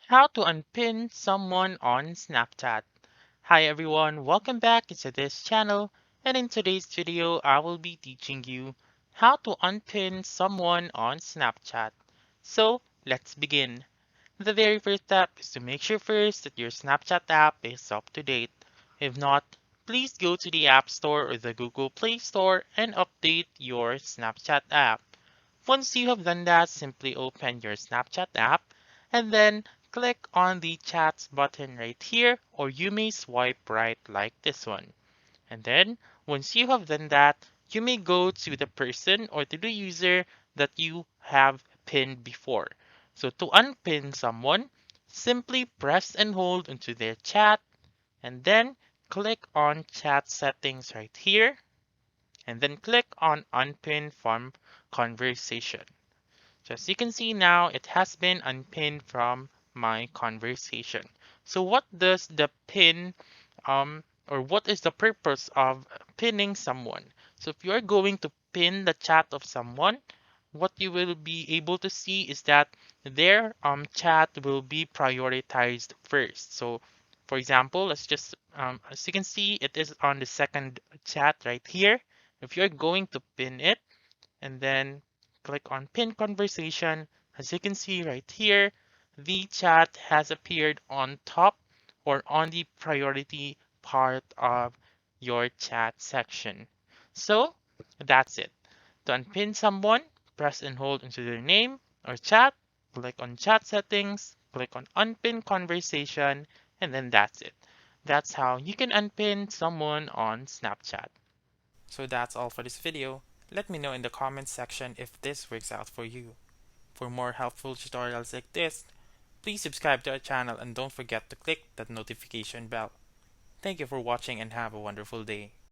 How to unpin someone on Snapchat. Hi everyone, welcome back to this channel, and in today's video I will be teaching you how to unpin someone on Snapchat. So let's begin. The very first step is to make sure first that your Snapchat app is up to date. If not, please go to the App Store or the Google Play Store and update your Snapchat app. Once you have done that, simply open your Snapchat app and then click on the chats button right here, or you may swipe right like this one. And then once you have done that, you may go to the person or to the user that you have pinned before. So to unpin someone, simply press and hold into their chat and then click on chat settings right here and then click on unpin from conversation. So as you can see now, it has been unpinned from my conversation. So what does the pin or what is the purpose of pinning someone? So if you are going to pin the chat of someone, what you will be able to see is that their chat will be prioritized first. So for example, let's just as you can see, it is on the second chat right here. If you're going to pin it, and then click on pin conversation. As you can see right here, the chat has appeared on top or on the priority part of your chat section. So that's it. To unpin someone, press and hold into their name or chat, click on chat settings, click on unpin conversation, and then that's it. That's how you can unpin someone on Snapchat. So that's all for this video. Let me know in the comments section if this works out for you. For more helpful tutorials like this, please subscribe to our channel and don't forget to click that notification bell. Thank you for watching and have a wonderful day.